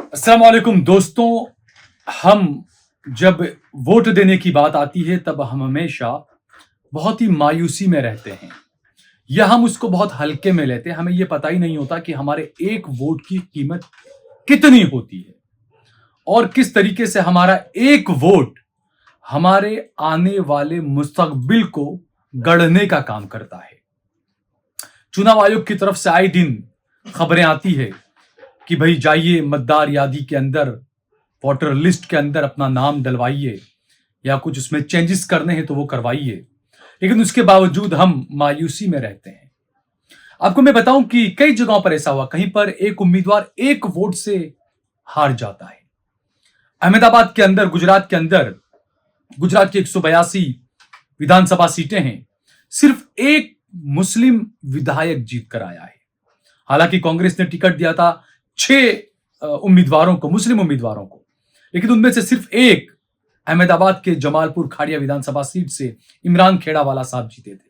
अस्सलाम वालेकुम दोस्तों। हम जब वोट देने की बात आती है तब हम हमेशा बहुत ही मायूसी में रहते हैं या हम उसको बहुत हल्के में लेते हैं। हमें यह पता ही नहीं होता कि हमारे एक वोट की कीमत कितनी होती है और किस तरीके से हमारा एक वोट हमारे आने वाले मुस्तकबिल को गढ़ने का काम करता है। चुनाव आयोग की तरफ से आए दिन खबरें आती है कि भाई जाइए मतदार यादी के अंदर, वोटर लिस्ट के अंदर अपना नाम डलवाइए या कुछ उसमें चेंजेस करने हैं तो वो करवाइए, लेकिन उसके बावजूद हम मायूसी में रहते हैं। आपको मैं बताऊं कि कई जगहों पर ऐसा हुआ, कहीं पर एक उम्मीदवार एक वोट से हार जाता है। अहमदाबाद के अंदर, गुजरात के अंदर, गुजरात की 182 विधानसभा सीटें हैं, सिर्फ एक मुस्लिम विधायक जीत कर आया है। हालांकि कांग्रेस ने टिकट दिया था 6 उम्मीदवारों को, मुस्लिम उम्मीदवारों को, लेकिन उनमें से सिर्फ एक अहमदाबाद के जमालपुर खाड़िया विधानसभा सीट से इमरान खेड़ावाला साहब जीते थे।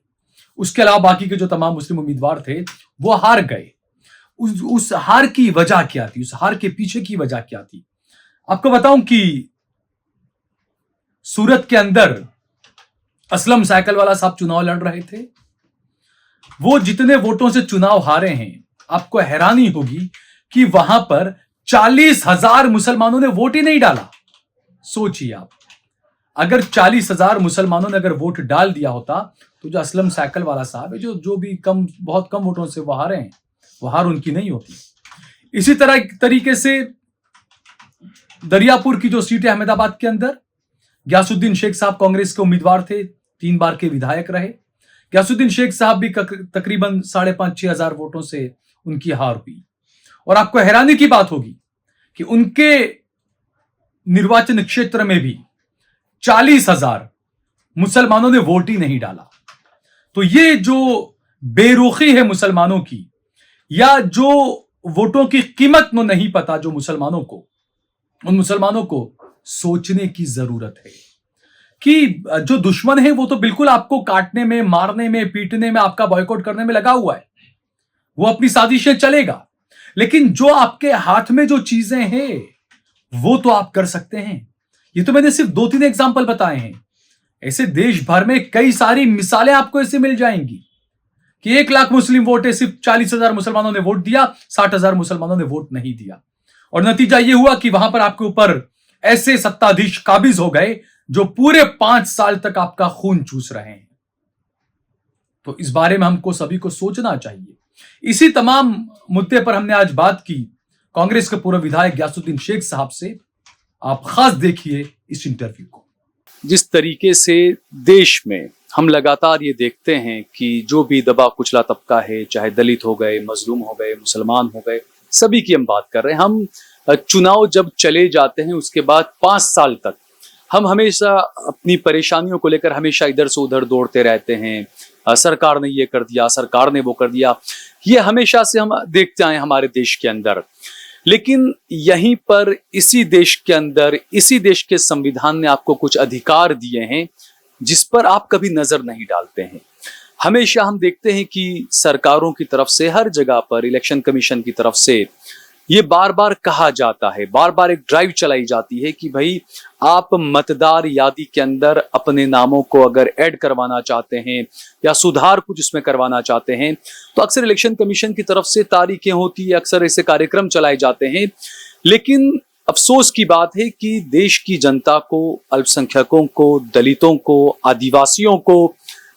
उसके अलावा बाकी के जो तमाम मुस्लिम उम्मीदवार थे वो हार गए। उस हार की वजह क्या थी? उस हार के पीछे की वजह क्या थी? आपको बताऊं कि सूरत के अंदर असलम साइकिल वाला साहब चुनाव लड़ रहे थे। वो जितने वोटों से चुनाव हारे हैं, आपको हैरानी होगी कि वहां पर 40,000 मुसलमानों ने वोट ही नहीं डाला। सोचिए आप, अगर 40,000 मुसलमानों ने अगर वोट डाल दिया होता तो जो असलम साइकिल वाला साहब है, जो भी बहुत कम वोटों से वो हारे हैं, वो हार उनकी नहीं होती। इसी तरीके से दरियापुर की जो सीट है अहमदाबाद के अंदर, गयासुद्दीन शेख साहब कांग्रेस के उम्मीदवार थे, 3 बार के विधायक रहे। गयासुद्दीन शेख साहब भी तकरीबन 5,500-6 हजार वोटों से उनकी हार हुई। और आपको हैरानी की बात होगी कि उनके निर्वाचन क्षेत्र में भी 40,000 मुसलमानों ने वोट ही नहीं डाला। तो ये जो बेरुखी है मुसलमानों की, या जो वोटों की कीमत में नहीं पता जो मुसलमानों को, उन मुसलमानों को सोचने की जरूरत है कि जो दुश्मन है वो तो बिल्कुल आपको काटने में, मारने में, पीटने में, आपका बॉयकॉट करने में लगा हुआ है। वो अपनी साजिशें चलेगा, लेकिन जो आपके हाथ में जो चीजें हैं वो तो आप कर सकते हैं। ये तो मैंने सिर्फ 2-3 एग्जांपल बताए हैं। ऐसे देश भर में कई सारी मिसालें आपको ऐसे मिल जाएंगी कि 1 लाख मुस्लिम वोट है, सिर्फ 40,000 मुसलमानों ने वोट दिया, 60,000 मुसलमानों ने वोट नहीं दिया। और नतीजा यह हुआ कि वहां पर आपके ऊपर ऐसे सत्ताधीश काबिज हो गए जो पूरे 5 साल तक आपका खून चूस रहे हैं। तो इस बारे में हमको सभी को सोचना चाहिए। इसी तमाम मुद्दे पर हमने आज बात की कांग्रेस के पूर्व विधायक गयासुद्दीन शेख साहब से। आप खास देखिए इस इंटरव्यू को। जिस तरीके से देश में हम लगातार ये देखते हैं कि जो भी दबा कुचला तबका है, चाहे दलित हो गए, मजलूम हो गए, मुसलमान हो गए, सभी की हम बात कर रहे हैं। हम चुनाव जब चले जाते हैं उसके बाद 5 साल तक हम हमेशा अपनी परेशानियों को लेकर हमेशा इधर से उधर दौड़ते रहते हैं। सरकार ने ये कर दिया, सरकार ने वो कर दिया, ये हमेशा से हम देखते आए हमारे देश के अंदर। लेकिन यहीं पर इसी देश के अंदर, इसी देश के संविधान ने आपको कुछ अधिकार दिए हैं जिस पर आप कभी नजर नहीं डालते हैं। हमेशा हम देखते हैं कि सरकारों की तरफ से, हर जगह पर, इलेक्शन कमीशन की तरफ से ये बार बार कहा जाता है, बार बार एक ड्राइव चलाई जाती है कि भाई आप मतदार यादी के अंदर अपने नामों को अगर ऐड करवाना चाहते हैं या सुधार कुछ इसमें करवाना चाहते हैं तो अक्सर इलेक्शन कमीशन की तरफ से तारीखें होती है, अक्सर ऐसे कार्यक्रम चलाए जाते हैं। लेकिन अफसोस की बात है कि देश की जनता को, अल्पसंख्यकों को, दलितों को, आदिवासियों को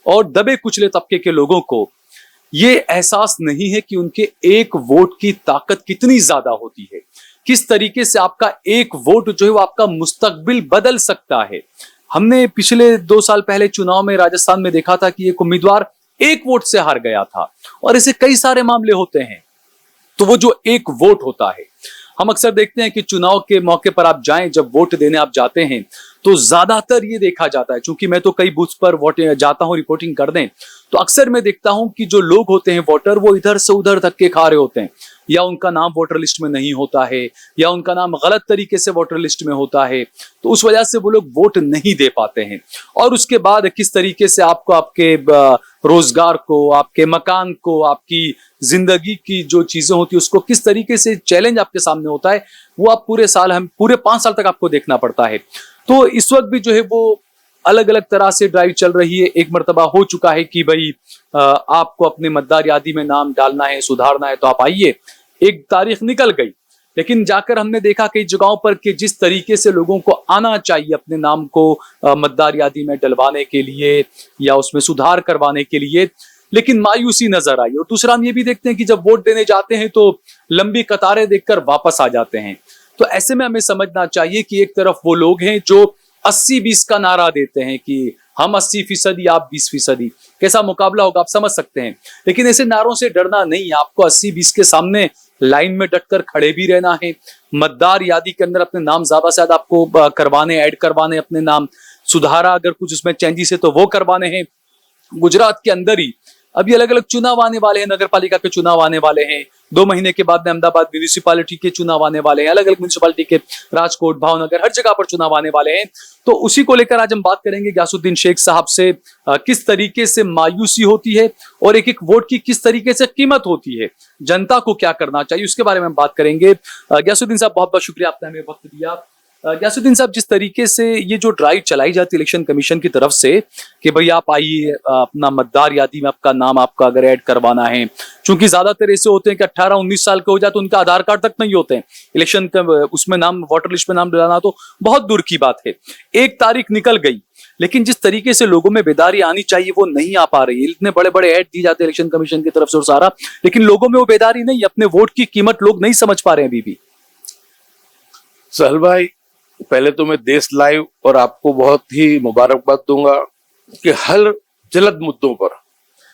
और दबे कुचले तबके के लोगों को ये एहसास नहीं है कि उनके एक वोट की ताकत कितनी ज्यादा होती है। किस तरीके से आपका एक वोट जो है वो आपका मुस्तकबिल बदल सकता है। हमने पिछले 2 साल पहले चुनाव में राजस्थान में देखा था कि एक उम्मीदवार एक वोट से हार गया था, और ऐसे कई सारे मामले होते हैं। तो वो जो एक वोट होता है, हम अक्सर देखते हैं कि चुनाव के मौके पर आप जाएं, जब वोट देने आप जाते हैं तो ज्यादातर ये देखा जाता है, क्योंकि मैं तो कई बूथ पर वोट जाता हूं रिपोर्टिंग करने, तो अक्सर मैं देखता हूं कि जो लोग होते हैं वोटर, वो इधर से उधर धक्के खा रहे होते हैं, या उनका नाम वोटर लिस्ट में नहीं होता है, या उनका नाम गलत तरीके से वोटर लिस्ट में होता है, तो उस वजह से वो लोग वोट नहीं दे पाते हैं। और उसके बाद किस तरीके से आपको आपके रोजगार को, आपके मकान को, आपकी जिंदगी की जो चीजें होती है उसको किस तरीके से चैलेंज आपके सामने होता है, वो आप पूरे 5 साल तक आपको देखना पड़ता है। तो इस वक्त भी जो है वो अलग अलग तरह से ड्राइव चल रही है। एक मर्तबा हो चुका है कि भाई आपको अपने मतदार यादी में नाम डालना है, सुधारना है, तो आप आइए। एक तारीख निकल गई, लेकिन जाकर हमने देखा कई जगहों पर कि जिस तरीके से लोगों को आना चाहिए अपने नाम को मतदार यादी में डलवाने के लिए या उसमें सुधार करवाने के लिए, लेकिन मायूसी नजर आई। और दूसरा हम ये भी देखते हैं कि जब वोट देने जाते हैं तो लंबी कतारें देखकर वापस आ जाते हैं। तो ऐसे में हमें समझना चाहिए कि एक तरफ वो लोग हैं जो 80-20 का नारा देते हैं कि हम 80% आप 20%, कैसा मुकाबला होगा आप समझ सकते हैं। लेकिन ऐसे नारों से डरना नहीं, आपको 80-20 के सामने लाइन में डटकर खड़े भी रहना है। मतदार यादी के अंदर अपने नाम ज्यादा से ज्यादा आपको करवाने, ऐड करवाने, अपने नाम सुधारा, अगर कुछ उसमें चेंजेस है तो वो करवाने हैं। गुजरात के अंदर ही अभी अलग अलग चुनाव आने वाले हैं, नगर पालिका के चुनाव आने वाले हैं, 2 महीने के बाद में अहमदाबाद म्यूनिसिपालिटी के चुनाव आने वाले हैं, अलग अलग म्यूनिसिपालिटी के, राजकोट, भावनगर, हर जगह पर चुनाव आने वाले हैं। तो उसी को लेकर आज हम बात करेंगे गयासुद्दीन शेख साहब से, किस तरीके से मायूसी होती है और एक एक वोट की किस तरीके से कीमत होती है, जनता को क्या करना चाहिए, उसके बारे में हम बात करेंगे। गयासुद्दीन साहब बहुत बहुत शुक्रिया, आपने हमें वक्त दिया। गयासुद्दीन साहब, जिस तरीके से ये जो ड्राइव चलाई जाती है इलेक्शन कमीशन की तरफ से कि भाई आप आइए, अपना मतदार यादी में आपका नाम आपका अगर ऐड करवाना है, क्योंकि ज्यादातर ऐसे होते हैं कि 18-19 साल के हो जाए तो उनका आधार कार्ड तक नहीं होते हैं, इलेक्शन का उसमें नाम, वोटर लिस्ट में नाम डलाना तो बहुत दूर की बात है। एक तारीख निकल गई, लेकिन जिस तरीके से लोगों में बेदारी आनी चाहिए वो नहीं आ पा रही है। इतने बड़े बड़े ऐड दी जाते हैं इलेक्शन कमीशन की तरफ से और सारा, लेकिन लोगों में वो बेदारी नहीं, अपने वोट की कीमत लोग नहीं समझ पा रहे हैं अभी भी। सहल भाई, पहले तो मैं देश लाइव और आपको बहुत ही मुबारकबाद दूंगा कि हर जल्द मुद्दों पर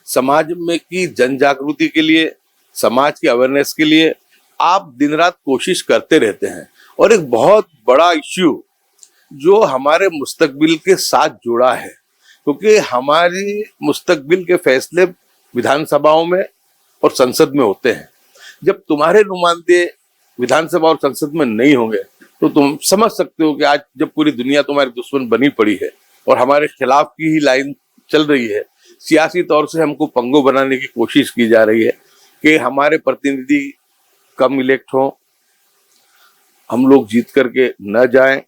समाज में की जन जागृति के लिए, समाज की अवेयरनेस के लिए आप दिन रात कोशिश करते रहते हैं। और एक बहुत बड़ा इश्यू जो हमारे मुस्तकबिल के साथ जुड़ा है, क्योंकि हमारी मुस्तकबिल के फैसले विधानसभाओं में और संसद में होते हैं। जब तुम्हारे नुमाइंदे विधानसभा और संसद में नहीं होंगे तो तुम समझ सकते हो कि आज जब पूरी दुनिया तुम्हारी दुश्मन बनी पड़ी है और हमारे खिलाफ की ही लाइन चल रही है, सियासी तौर से हमको पंगो बनाने की कोशिश की जा रही है कि हमारे प्रतिनिधि कम इलेक्ट हों, हम लोग जीत करके न जाएं,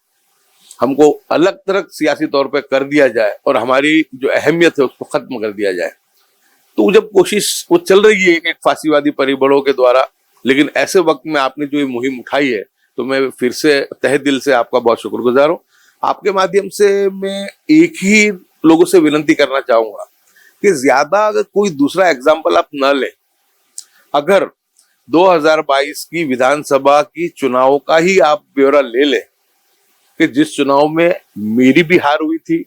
हमको अलग तरह सियासी तौर पे कर दिया जाए और हमारी जो अहमियत है उसको खत्म कर दिया जाए। तो जब कोशिश वो चल रही है एक फांसीवादी परिबलों के द्वारा, लेकिन ऐसे वक्त में आपने जो ये मुहिम उठाई है तो मैं फिर से तहे दिल से आपका बहुत शुक्रगुजार हूँ। आपके माध्यम से मैं एक ही लोगों से विनती करना चाहूंगा कि ज्यादा अगर कोई दूसरा एग्जाम्पल आप न लें, अगर 2022 की विधानसभा की चुनाव का ही आप ब्यौरा ले लें कि जिस चुनाव में मेरी भी हार हुई थी,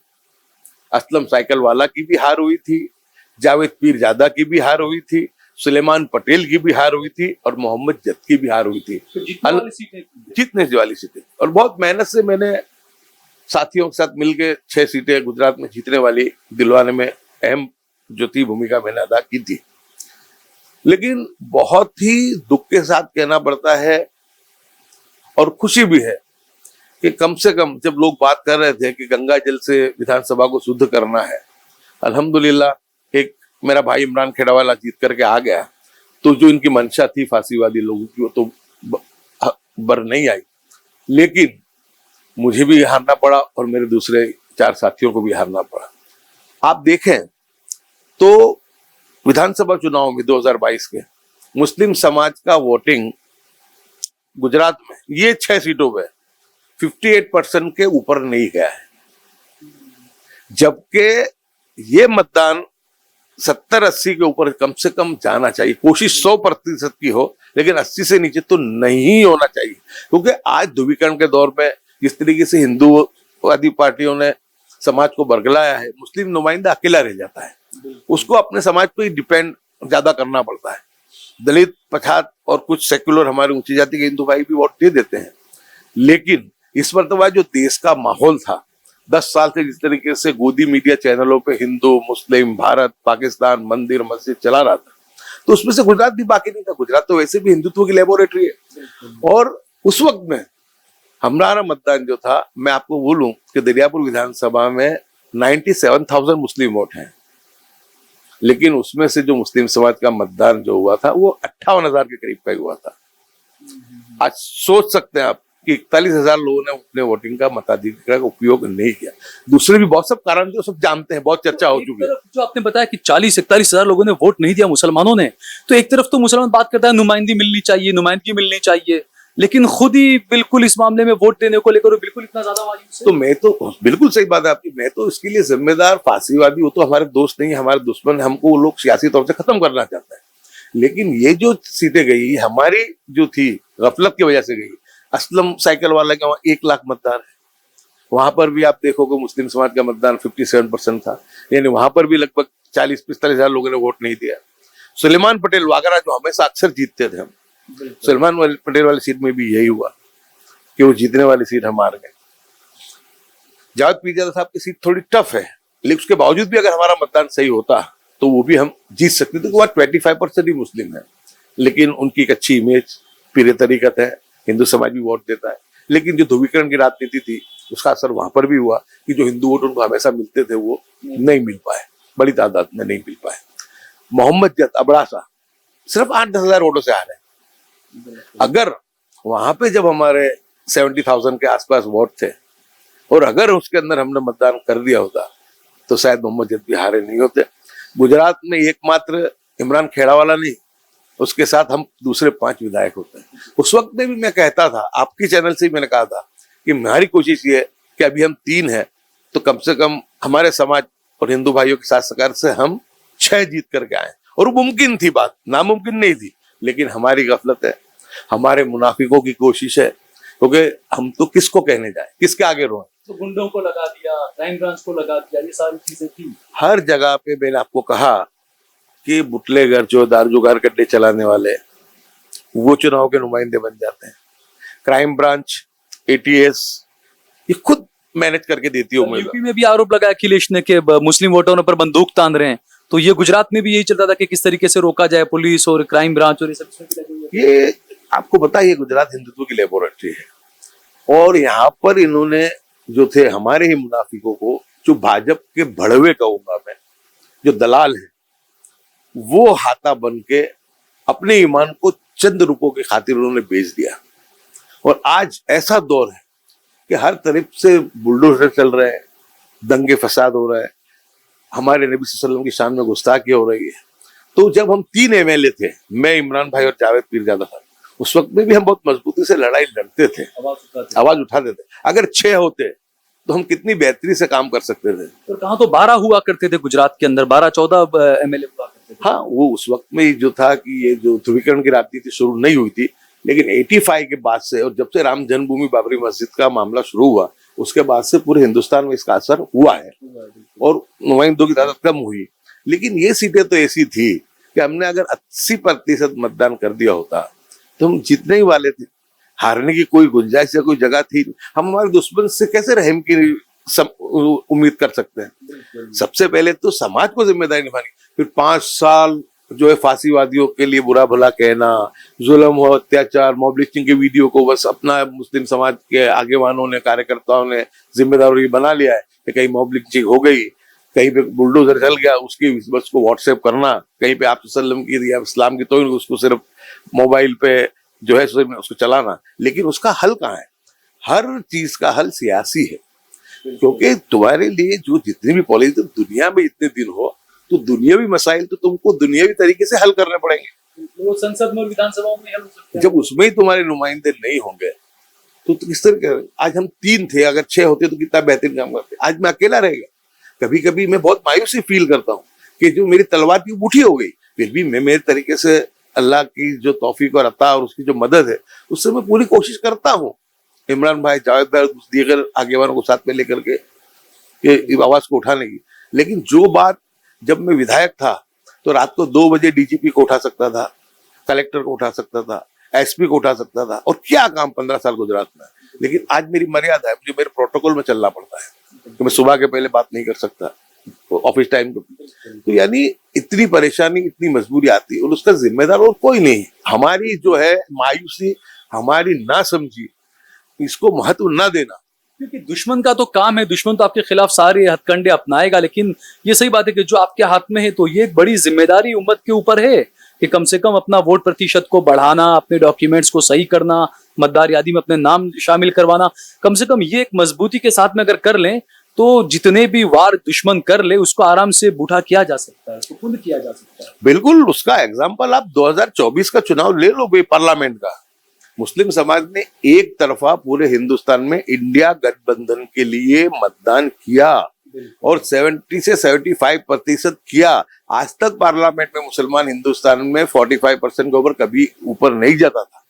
असलम साइकिल वाला की भी हार हुई थी, जावेद पीरजादा की भी हार हुई थी, सुलेमान पटेल की भी हार हुई थी और मोहम्मद जद की भी हार हुई थी। जीतने वाली सीटें, और बहुत मेहनत से मैंने साथियों के साथ मिलकर 6 सीटें गुजरात में जीतने वाली दिलवाने में अहम जो थी भूमिका मैंने अदा की थी। लेकिन बहुत ही दुख के साथ कहना पड़ता है और खुशी भी है कि कम से कम जब लोग बात कर रहे थे कि गंगा जल से विधानसभा को शुद्ध करना है, अल्हम्दुलिल्लाह एक मेरा भाई इमरान खेड़ावाला जीत करके आ गया, तो जो इनकी मंशा थी फांसीवादी लोगों की वो तो बर नहीं आई। लेकिन मुझे भी हारना पड़ा और मेरे दूसरे 4 साथियों को भी हारना पड़ा। आप देखें तो विधानसभा चुनाव में 2022 के मुस्लिम समाज का वोटिंग गुजरात में ये 6 सीटों पे 58% के ऊपर नहीं गया है, जबकि ये मतदान 70-80 के ऊपर कम से कम जाना चाहिए। कोशिश 100% की हो, लेकिन 80 से नीचे तो नहीं होना चाहिए, क्योंकि आज ध्रुवीकरण के दौर में जिस तरीके से हिंदूवादी पार्टियों ने समाज को बरगलाया है, मुस्लिम नुमाइंदा अकेला रह जाता है, उसको अपने समाज पे डिपेंड ज्यादा करना पड़ता है। दलित, पछात और कुछ सेक्युलर हमारे ऊंची जाति के हिंदू भाई भी वोट दे देते हैं, लेकिन इस मर्तबा जो देश का माहौल था 10 साल से जिस तरीके से गोदी मीडिया चैनलों पे हिंदू मुस्लिम भारत पाकिस्तान मंदिर मस्जिद चला रहा था, तो उसमें से गुजरात भी बाकी नहीं था। गुजरात तो वैसे भी हिंदुत्व की लेबोरेटरी है। और उस वक्त में हमारा मतदान जो था, मैं आपको बोलूं कि दरियापुर विधानसभा में 97,000 मुस्लिम वोट हैं, लेकिन उसमें से जो मुस्लिम समाज का मतदान जो हुआ था वो 58,000 के करीब का हुआ था। आज सोच सकते हैं आप कि 41,000 लोगों ने अपने वोटिंग का मताधिकार का उपयोग नहीं किया। दूसरे भी बहुत सब कारण थे, सब जानते हैं, बहुत चर्चा हो चुकी है। जो आपने बताया कि 40-41,000 लोगों ने वोट नहीं दिया मुसलमानों ने, तो एक तरफ तो मुसलमान बात करता है नुमाइंदगी मिलनी चाहिए, नुमाइंदगी मिलनी चाहिए, लेकिन खुद ही बिल्कुल इस मामले में वोट देने को लेकर बिल्कुल इतना ज्यादा मायूस है। तो मैं तो बिल्कुल सही बात है आपकी, मैं तो इसके लिए जिम्मेदार फांसीवादी, वो तो हमारे दोस्त नहीं, हमारे दुश्मन है, हमको वो लोग सियासी तौर से खत्म करना चाहते हैं। लेकिन ये जो सीटें गई हमारी जो थी गफलत की वजह से गई। असलम साइकिल वाला के वहां 1 लाख मतदान है, वहां पर भी आप देखोगे मुस्लिम समाज का मतदान 57% था, यानी वहां पर भी लगभग 40-45,000 लोगों ने वोट नहीं दिया। सुलेमान पटेल वागरा जो हमेशा अक्सर जीतते थे हम, सुलेमान पटेल वाली सीट में भी यही हुआ कि वो जीतने वाली सीट हम हार गए। जावेद पीरजादा साहब की सीट थोड़ी टफ है, लेकिन उसके बावजूद भी अगर हमारा मतदान सही होता तो वो भी हम जीत सकते थे। वहाँ 25% ही मुस्लिम है, लेकिन उनकी एक अच्छी इमेज, पीरे तरीकत है, हिंदू समाज भी वोट देता है। लेकिन जो ध्रुवीकरण की राजनीति थी उसका असर वहां पर भी हुआ कि जो हिंदू वोट उनको हमेशा मिलते थे वो नहीं मिल पाए, बड़ी तादाद में नहीं मिल पाए। मोहम्मद जत अबड़ासा सिर्फ 8-10 हजार वोटों से हारे। अगर वहां पे जब हमारे 70,000 के आसपास वोट थे और अगर उसके अंदर हमने मतदान कर दिया होता तो शायद मोहम्मद जत भी हारे नहीं होते। गुजरात में एकमात्र इमरान खेड़ावाला नहीं, उसके साथ हम दूसरे 5 विधायक होते हैं। उस वक्त में भी मैं कहता था, आपकी चैनल से ही मैंने कहा था कि हमारी कोशिश ये है कि अभी हम 3 हैं तो कम से कम हमारे समाज और हिंदू भाइयों के साथ सरकार से हम 6 जीत करके आए। और वो मुमकिन थी बात, नामुमकिन नहीं थी, लेकिन हमारी गफलत है, हमारे मुनाफिकों की कोशिश है, क्योंकि हम तो किसको कहने जाए, किसके आगे रोए। तो गुंडों को लगा दिया, क्राइम ब्रांच को लगा दिया, ये सारी चीजें थी। हर जगह पे मैंने आपको कहा कि बुटलेगर जो दारू गड्ढे चलाने वाले वो चुनाव के नुमाइंदे बन जाते हैं। क्राइम ब्रांच, ATS ये खुद मैनेज करके देती है। यूपी में भी आरोप लगा अखिलेश ने कि मुस्लिम वोटरों पर बंदूक तान रहे हैं, तो ये गुजरात में भी यही चलता था कि किस तरीके से रोका जाए, पुलिस और क्राइम ब्रांच और ये सब। ये आपको पता है, ये गुजरात हिंदुत्व की लेबोरेटरी है और यहाँ पर इन्होंने जो थे हमारे ही मुनाफिकों को, जो भाजपा के भड़वे कहूंगा मैं, जो दलाल है, वो हाथा बन के अपने ईमान को चंद रुपयों की खातिर उन्होंने बेच दिया। और आज ऐसा दौर है कि हर तरफ से बुलडोजर चल रहे हैं, दंगे फसाद हो रहे हैं, हमारे नबी सल्लल्लाहु अलैहि वसल्लम की शान में गुस्ताखी हो रही है। तो जब हम 3 MLA थे, मैं, इमरान भाई और जावेद पीरजादा था, उस वक्त में भी हम बहुत मजबूती से लड़ाई लड़ते थे, आवाज उठाते थे। अगर 6 होते तो हम कितनी बेहतरी से काम कर सकते थे। तो कहाँ तो 12 हुआ करते थे गुजरात के अंदर, 12-14 MLA हुआ करते थे। हाँ, वो उस वक्त में जो था कि ये जो ध्रुवीकरण की राजनीति शुरू नहीं हुई थी, लेकिन 85 के बाद से और जब से राम जन्मभूमि बाबरी मस्जिद का मामला शुरू हुआ उसके बाद से पूरे हिंदुस्तान में इसका असर हुआ है और नुमाइंदों की तादाद कम हुई। लेकिन ये सीटें तो ऐसी थी कि हमने अगर 80% मतदान कर दिया होता तो हम जीतने ही वाले थे, हारने की कोई गुंजाइश या कोई जगह थी। हम हमारे दुश्मन से कैसे रहम की उम्मीद कर सकते हैं। सबसे पहले तो समाज को जिम्मेदारी निभानी, फिर 5 साल जो है फांसीवादियों के लिए बुरा भला कहना, जुल्म हो, अत्याचार, मॉब लिंचिंग के वीडियो को बस अपना मुस्लिम समाज के आगेवानों ने, कार्यकर्ताओं ने जिम्मेदारी बना लिया है कि कहीं मॉब लिंचिंग हो गई, कहीं पे बुलडोजर चल गया, उसकी बस को व्हाट्सएप करना, कहीं पे आप सल्लम की या इस्लाम की तो उसको सिर्फ मोबाइल पे जो है उसको चलाना। लेकिन उसका हल कहाँ है? हर चीज का हल सियासी है, क्योंकि तुम्हारे लिए जो जितनी भी पॉलिसी दुनिया में इतने दिन हो तो दुनियावी मसाइल तो तुमको दुनियावी तरीके से हल करने पड़ेंगे। वो संसद में और विधानसभाओं में हल हो सकते हैं। जब उसमें ही तुम्हारे नुमाइंदे नहीं होंगे तो किस तरह? आज हम 3 थे, अगर 6 होते तो कितना बेहतरीन काम करते। आज मैं अकेला रह गया। कभी कभी मैं बहुत मायूसी फील करता हूँ कि जो मेरी तलवार की बूठी हो गई, फिर भी मैं मेरे तरीके से अल्लाह की जो तौफीक और अता और उसकी जो मदद है उससे मैं पूरी कोशिश करता हूँ। इमरान भाई, जावेद भाई, दीगर आगेवानों को साथ में लेकर के आवाज को उठाने की। लेकिन जो बात जब मैं विधायक था तो रात को 2 बजे DGP को उठा सकता था, कलेक्टर को उठा सकता था, SP को उठा सकता था, और क्या काम 15 साल गुजरात में। लेकिन आज मेरी मर्यादा है, मुझे मेरे प्रोटोकॉल में चलना पड़ता है। कि मैं सुबह के पहले बात नहीं कर सकता ऑफिस टाइम पे। तो यानी इतनी परेशानी, इतनी मजबूरी आती है और उसका जिम्मेदार और कोई नहीं। हमारी जो है मायूसी, हमारी ना समझी, इसको महत्व ना देना। क्योंकि दुश्मन का तो काम है, दुश्मन तो आपके खिलाफ सारे हथकंडे अपनाएगा, लेकिन ये सही बात है कि जो आपके हाथ में है तो ये एक बड़ी जिम्मेदारी उम्मत के ऊपर है कि कम से कम अपना वोट प्रतिशत को बढ़ाना, अपने डॉक्यूमेंट्स को सही करना, मतदार यादी में अपने नाम शामिल करवाना। कम से कम ये एक मजबूती के साथ में अगर कर लें तो जितने भी वार दुश्मन कर ले उसको आराम से बूढ़ा किया जा सकता है, उसको कुंद किया जा सकता है। बिल्कुल, उसका एग्जाम्पल आप 2024 का चुनाव ले लो भाई, पार्लियामेंट का। मुस्लिम समाज ने एक तरफा पूरे हिंदुस्तान में इंडिया गठबंधन के लिए मतदान किया और 70 से 75% किया। आज तक पार्लियामेंट में मुसलमान हिंदुस्तान में 45% के ऊपर कभी ऊपर नहीं जाता था।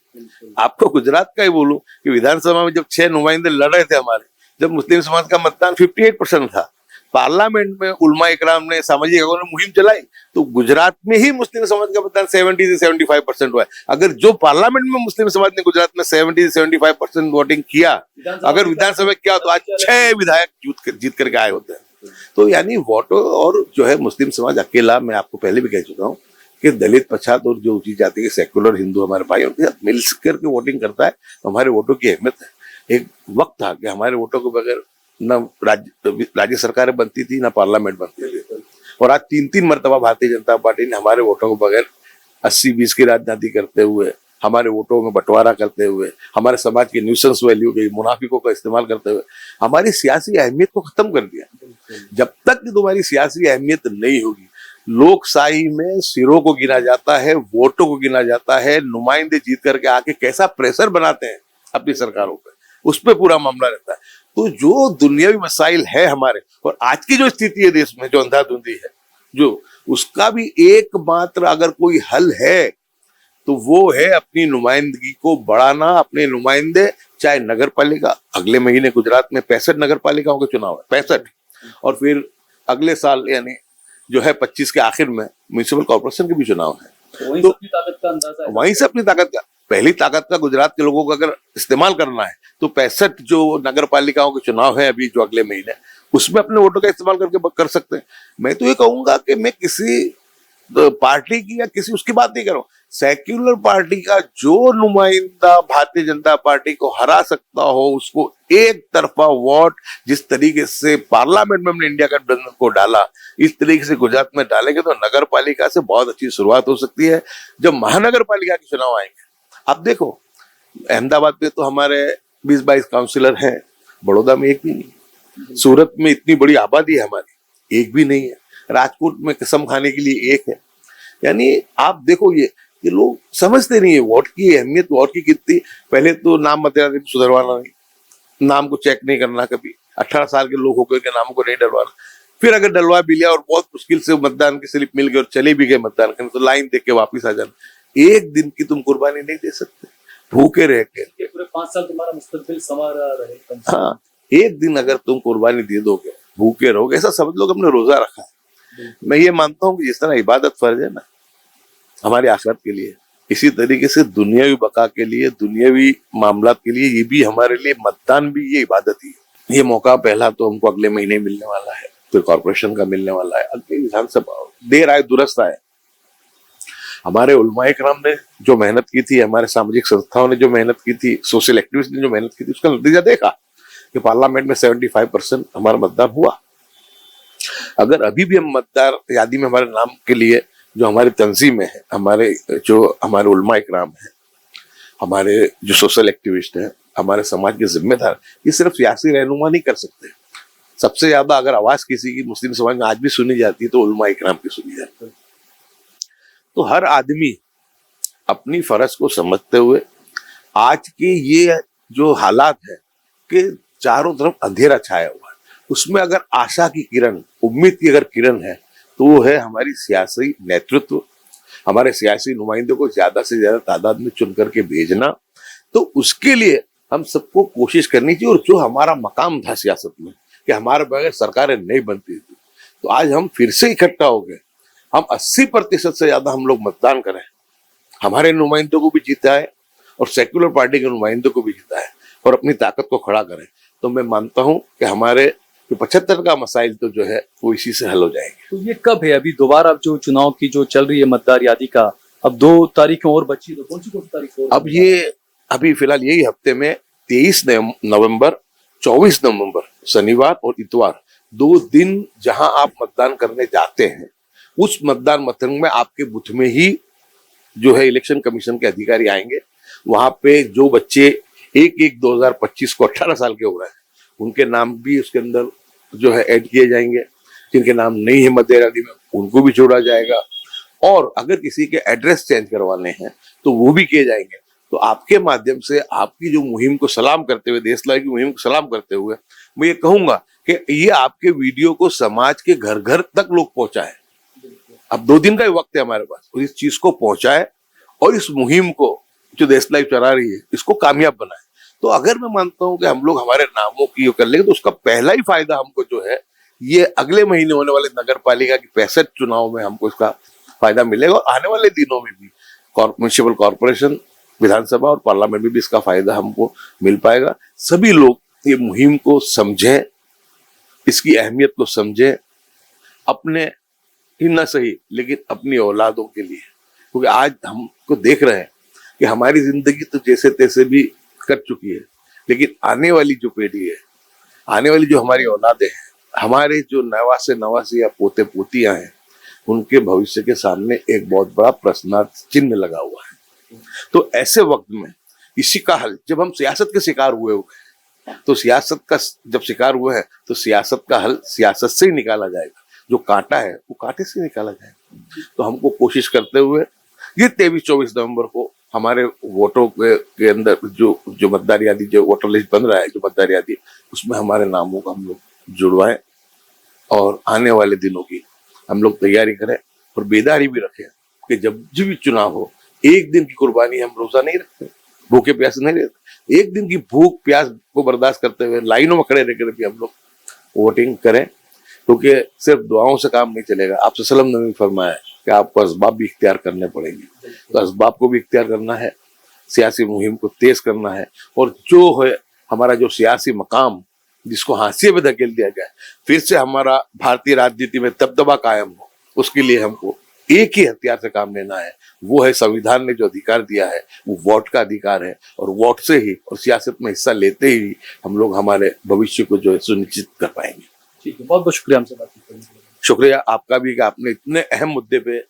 आपको गुजरात का ही बोलूं कि विधानसभा में जब 6 नुमाइंदे लड़ रहे थे हमारे, जब मुस्लिम समाज का मतदान 58% था, पार्लियामेंट में उलमा इकराम ने, सामाजिक अगुवाओं ने मुहिम चलाई तो गुजरात में ही मुस्लिम समाज का मतदान 70 से 75% हुआ है। अगर जो पार्लियामेंट में मुस्लिम समाज ने गुजरात में 70 से 75% वोटिंग किया, अगर विधानसभा किया तो आज 6 विधायक जीत करके आए होते हैं। तो यानी वोटो और जो है मुस्लिम समाज अकेला, मैं आपको पहले भी कह चुका हूँ कि दलित पछात और जो ऊंची जाति के सेक्युलर हिंदू हमारे भाई उनके साथ मिल करके वोटिंग करता है तो हमारे वोटों की अहमियत है। एक वक्त था कि हमारे वोटों के बगैर न राज्य सरकारें बनती थी, ना पार्लियामेंट बनती थी, और आज 3-3 मरतबा भारतीय जनता पार्टी ने हमारे वोटों के बगैर 80-20 की राजनीति करते हुए, हमारे वोटों में बंटवारा करते हुए, हमारे समाज की न्यूसेंस वैल्यू के मुनाफिकों का इस्तेमाल करते हुए हमारी सियासी अहमियत को खत्म कर दिया। जब तक तुम्हारी सियासी अहमियत नहीं होगी, लोकशाही में सिरों को गिना जाता है, वोटों को गिना जाता है, नुमाइंदे जीत करके आके कैसा प्रेशर बनाते हैं अपनी सरकारों पे, उस पर पूरा मामला रहता है। तो जो दुनियावी मसाइल है हमारे, और आज की जो स्थिति है देश में जो अंधाधुंधी है, जो उसका भी एकमात्र अगर कोई हल है तो वो है अपनी नुमाइंदगी को बढ़ाना। अपने नुमाइंदे, चाहे नगर पालिका, अगले महीने गुजरात में 65 नगर पालिकाओं के चुनाव है, 65, और फिर अगले साल यानी जो है 25 के आखिर में म्युनिसिपल कॉर्पोरेशन के भी चुनाव है। वहीं तो से अपनी ताकत का अंदाजा है। वहीं से अपनी ताकत का, पहली ताकत का गुजरात के लोगों को अगर इस्तेमाल करना है तो 65 जो नगर पालिकाओं के चुनाव है अभी जो अगले महीने, उसमें अपने वोटों का इस्तेमाल करके कर सकते हैं। मैं तो ये कहूंगा कि मैं किसी पार्टी की या किसी उसकी बात नहीं कर रहा हूं, सेक्युलर पार्टी का जो नुमाइंदा भारतीय जनता पार्टी को हरा सकता हो उसको एक तरफा वोट, जिस तरीके से पार्लियामेंट में हमने इंडिया गठबंधन को डाला, इस तरीके से गुजरात में डालेंगे तो नगर पालिका से बहुत अच्छी शुरुआत हो सकती है। जब महानगर पालिका के चुनाव आएंगे, अब देखो अहमदाबाद में तो हमारे 20-22 काउंसिलर हैं, बड़ौदा में एक भी नहीं, सूरत में इतनी बड़ी आबादी है हमारी, एक भी नहीं है, राजकोट में कसम खाने के लिए एक है। यानी आप देखो ये लोग समझते नहीं है वोट की अहमियत, वोट की कितनी। पहले तो नाम मतदाता सुधरवाना नहीं, नाम को चेक नहीं करना, कभी 18 साल के लोग होकर के नामों को नहीं डलवाना, फिर अगर डलवा भी लिया और बहुत मुश्किल से मतदान की स्लिप मिल गई और चले भी गए मतदान करने तो लाइन देख के वापिस आ जाना। एक दिन की तुम कुर्बानी नहीं दे सकते भूखे रह के, पूरे 5 साल तुम्हारा मुस्तकबिल संवारा रहे। हाँ, एक दिन अगर तुम कुर्बानी दे दोगे, भूखे रहोगे, ऐसा सब लोग हमने रोजा रखा है। मैं ये मानता हूँ कि जिस तरह इबादत फर्ज है ना हमारे आखिरत के लिए, इसी तरीके से दुनियावी बका के लिए, दुनियावी मामलात के लिए ये भी हमारे लिए मतदान भी ये इबादत ही है। ये मौका पहला तो हमको अगले महीने मिलने वाला है, फिर कॉर्पोरेशन का मिलने वाला है, अगले विधानसभा, देर आए दुरुस्त आए। हमारे उलमाए किराम ने जो मेहनत की थी, हमारे सामाजिक संस्थाओं ने जो मेहनत की थी, सोशल एक्टिविस्ट ने जो मेहनत की थी, उसका नतीजा देखा कि पार्लियामेंट में 75% हमारा मतदान हुआ। अगर अभी भी हम मतदार यादी में हमारे नाम के लिए जो हमारी तंजीमें है, हमारे उलमा इकराम है, हमारे जो सोशल एक्टिविस्ट है, हमारे समाज के जिम्मेदार, ये सिर्फ सियासी रहनुमा नहीं कर सकते। सबसे ज्यादा अगर आवाज किसी की मुस्लिम समाज में आज भी सुनी जाती है तो उलमा इकराम की सुनी जाती है। तो हर आदमी अपनी फर्ज को समझते हुए आज के ये जो हालात है कि चारों तरफ अंधेरा छाया हुआ है, उसमें अगर आशा की किरण, उम्मीद की अगर किरण है तो वो है हमारी सियासी नेतृत्व, हमारे सियासी नुमाइंदों को ज्यादा से ज्यादा तादाद में चुन करके भेजना। तो उसके लिए हम सबको कोशिश करनी चाहिए, और जो हमारा मकाम था सियासत में कि हमारे बगैर सरकारें नहीं बनती थी, तो आज हम फिर से इकट्ठा हो गए, हम 80% से ज्यादा हम लोग मतदान करें, हमारे नुमाइंदों को भी जीता है और सेक्युलर पार्टी के नुमाइंदों को भी जीता है, और अपनी ताकत को खड़ा करें। तो मैं मानता हूं कि हमारे कि 75 का मसाइल तो जो है वो इसी से हल हो जाएंगे। तो ये कब है? अभी दोबारा जो चुनाव की जो चल रही है मतदार यादी का, अब 2 तारीखें और बची, तो कौन सी तारीख और? अब ये अभी फिलहाल यही हफ्ते में 23 नवंबर, 24 नवंबर शनिवार और इतवार 2 दिन जहां आप मतदान करने जाते हैं, उस मतदान मतदान में आपके बूथ में ही जो है इलेक्शन कमीशन के अधिकारी आएंगे। वहां पे जो बच्चे 1/1/2025 को 18 साल के हो रहे हैं, उनके नाम भी उसके अंदर जो है ऐड किए जाएंगे। जिनके नाम नहीं है मतदार यादी में, उनको भी जोड़ा जाएगा। और अगर किसी के एड्रेस चेंज करवाने हैं तो वो भी किए जाएंगे। तो आपके माध्यम से आपकी जो मुहिम को सलाम करते हुए, देश लाइव की मुहिम को सलाम करते हुए, मैं ये कहूंगा कि ये आपके वीडियो को समाज के घर घर तक लोग पहुंचाए। अब 2 दिन का ही वक्त है हमारे पास, और इस चीज को पहुंचाए और इस मुहिम को जो देश लाइव चला रही है इसको कामयाब बनाए। तो अगर मैं मानता हूं कि हम लोग हमारे नामों की कर लेंगे तो उसका पहला ही फायदा हमको जो है ये अगले महीने होने वाले नगर पालिका की 65 चुनाव में हमको इसका फायदा मिलेगा। और आने वाले दिनों में भी म्युनिसिपल कॉर्पोरेशन, विधानसभा और पार्लियामेंट में भी इसका फायदा हमको मिल पाएगा। सभी लोग ये मुहिम को समझें, इसकी अहमियत को समझें, अपने ही न सही लेकिन अपनी औलादों के लिए। क्योंकि आज हमको देख रहे हैं कि हमारी जिंदगी तो जैसे तैसे भी कट चुकी है, लेकिन आने वाली जो पीढ़ी है, आने वाली जो हमारी औलादें हैं, हमारे जो नवासे या पोते पोतियां हैं, उनके भविष्य के सामने एक बहुत बड़ा प्रश्नार्थ चिन्ह लगा हुआ है। तो ऐसे वक्त में इसी का हल, जब हम सियासत के शिकार हुए तो सियासत का जब शिकार हुए हैं तो सियासत का हल सियासत से ही निकाला जाएगा। जो कांटा है वो कांटे से निकाला जाएगा। तो हमको कोशिश करते हुए ये 23-24 नवंबर को हमारे वोटों के अंदर जो मतदार यादी, जो वोटर लिस्ट बन रहा है, जो मतदार यादी, उसमें हमारे नामों को हम लोग जुड़वाएं और आने वाले दिनों की हम लोग तैयारी करें और बेदारी भी रखें कि जब भी चुनाव हो, एक दिन की कुर्बानी हम रोजा नहीं रखते, भूखे प्यासे नहीं रहते। एक दिन की भूख प्यास को बर्दाश्त करते हुए लाइनों में खड़े रहकर भी हम लोग वोटिंग करें, क्योंकि सिर्फ दुआओं से काम नहीं चलेगा। आपसे सल्लम ने फरमाया कि आपको असबाब भी इख्तियार करने पड़ेंगे। तो असबाब को भी इख्तियार करना है, सियासी मुहिम को तेज करना है, और जो है हमारा जो सियासी मकाम जिसको हाशिए पे धकेल दिया गया, फिर से हमारा भारतीय राजनीति में दबदबा कायम हो, उसके लिए हमको एक ही हथियार से काम लेना है। वो है संविधान ने जो अधिकार दिया है, वो वोट का अधिकार है। और वोट से ही और सियासत में हिस्सा लेते ही हम लोग हमारे भविष्य को जो है सुनिश्चित कर पाएंगे। ठीक है, बहुत बहुत शुक्रिया हमसे बात करने के लिए। शुक्रिया आपका भी कि आपने इतने अहम मुद्दे पे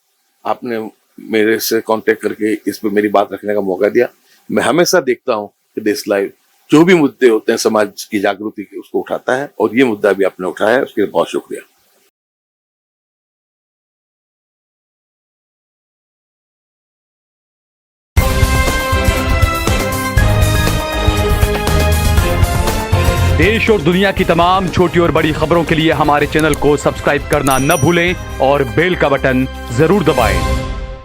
आपने मेरे से कांटेक्ट करके इस पे मेरी बात रखने का मौका दिया। मैं हमेशा देखता हूँ कि देश लाइव जो भी मुद्दे होते हैं समाज की जागृति के, उसको उठाता है, और ये मुद्दा भी आपने उठाया है, उसके लिए बहुत शुक्रिया। देश और दुनिया की तमाम छोटी और बड़ी खबरों के लिए हमारे चैनल को सब्सक्राइब करना न भूलें और बेल का बटन जरूर दबाएं।